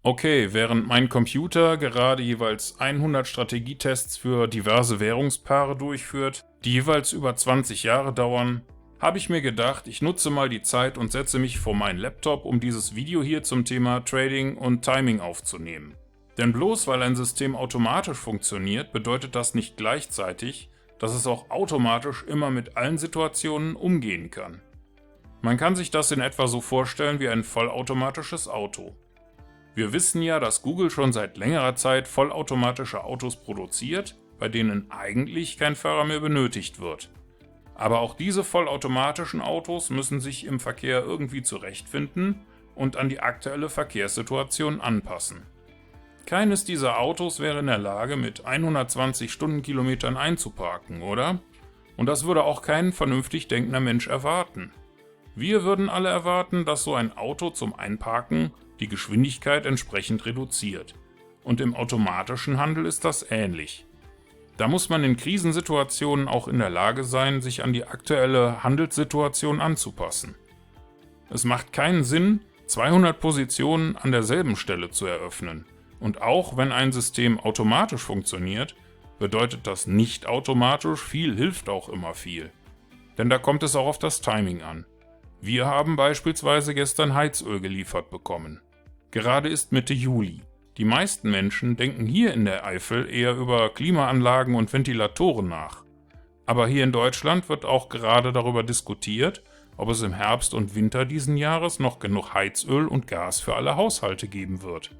Okay, während mein Computer gerade jeweils 100 Strategietests für diverse Währungspaare durchführt, die jeweils über 20 Jahre dauern, habe ich mir gedacht, ich nutze mal die Zeit und setze mich vor meinen Laptop, um dieses Video hier zum Thema Trading und Timing aufzunehmen. Denn bloß weil ein System automatisch funktioniert, bedeutet das nicht gleichzeitig, dass es auch automatisch immer mit allen Situationen umgehen kann. Man kann sich das in etwa so vorstellen wie ein vollautomatisches Auto. Wir wissen ja, dass Google schon seit längerer Zeit vollautomatische Autos produziert, bei denen eigentlich kein Fahrer mehr benötigt wird. Aber auch diese vollautomatischen Autos müssen sich im Verkehr irgendwie zurechtfinden und an die aktuelle Verkehrssituation anpassen. Keines dieser Autos wäre in der Lage, mit 120 Stundenkilometern einzuparken, oder? Und das würde auch kein vernünftig denkender Mensch erwarten. Wir würden alle erwarten, dass so ein Auto zum Einparken die Geschwindigkeit entsprechend reduziert. Und im automatischen Handel ist das ähnlich. Da muss man in Krisensituationen auch in der Lage sein, sich an die aktuelle Handelssituation anzupassen. Es macht keinen Sinn, 200 Positionen an derselben Stelle zu eröffnen. Und auch wenn ein System automatisch funktioniert, bedeutet das nicht automatisch, viel hilft auch immer viel. Denn da kommt es auch auf das Timing an. Wir haben beispielsweise gestern Heizöl geliefert bekommen. Gerade ist Mitte Juli. Die meisten Menschen denken hier in der Eifel eher über Klimaanlagen und Ventilatoren nach. Aber hier in Deutschland wird auch gerade darüber diskutiert, ob es im Herbst und Winter diesen Jahres noch genug Heizöl und Gas für alle Haushalte geben wird.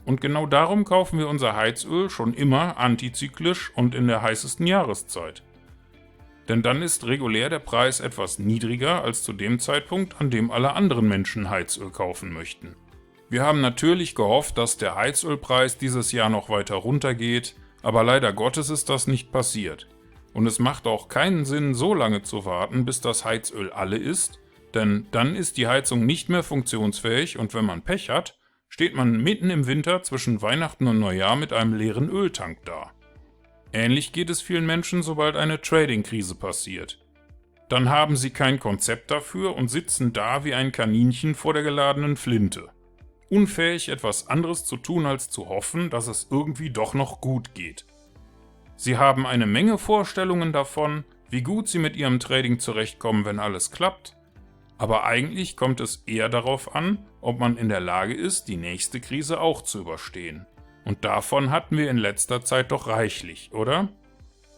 Und genau darum kaufen wir unser Heizöl schon immer antizyklisch und in der heißesten Jahreszeit. Denn dann ist regulär der Preis etwas niedriger als zu dem Zeitpunkt, an dem alle anderen Menschen Heizöl kaufen möchten. Wir haben natürlich gehofft, dass der Heizölpreis dieses Jahr noch weiter runtergeht, aber leider Gottes ist das nicht passiert. Und es macht auch keinen Sinn, so lange zu warten, bis das Heizöl alle ist, denn dann ist die Heizung nicht mehr funktionsfähig und wenn man Pech hat, steht man mitten im Winter zwischen Weihnachten und Neujahr mit einem leeren Öltank da. Ähnlich geht es vielen Menschen, sobald eine Trading-Krise passiert. Dann haben sie kein Konzept dafür und sitzen da wie ein Kaninchen vor der geladenen Flinte. Unfähig, etwas anderes zu tun, als zu hoffen, dass es irgendwie doch noch gut geht. Sie haben eine Menge Vorstellungen davon, wie gut sie mit ihrem Trading zurechtkommen, wenn alles klappt, aber eigentlich kommt es eher darauf an, ob man in der Lage ist, die nächste Krise auch zu überstehen. Und davon hatten wir in letzter Zeit doch reichlich, oder?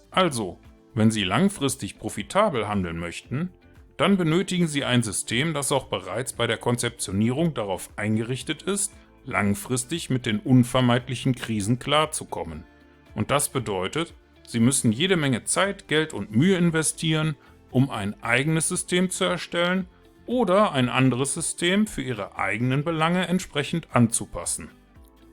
Also, wenn Sie langfristig profitabel handeln möchten, dann benötigen Sie ein System, das auch bereits bei der Konzeptionierung darauf eingerichtet ist, langfristig mit den unvermeidlichen Krisen klarzukommen. Und das bedeutet, Sie müssen jede Menge Zeit, Geld und Mühe investieren, um ein eigenes System zu erstellen oder ein anderes System für Ihre eigenen Belange entsprechend anzupassen.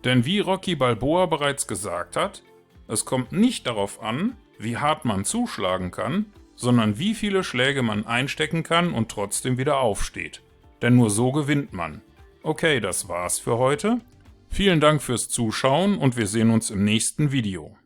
Denn wie Rocky Balboa bereits gesagt hat, es kommt nicht darauf an, wie hart man zuschlagen kann, sondern wie viele Schläge man einstecken kann und trotzdem wieder aufsteht. Denn nur so gewinnt man. Okay, das war's für heute. Vielen Dank fürs Zuschauen und wir sehen uns im nächsten Video.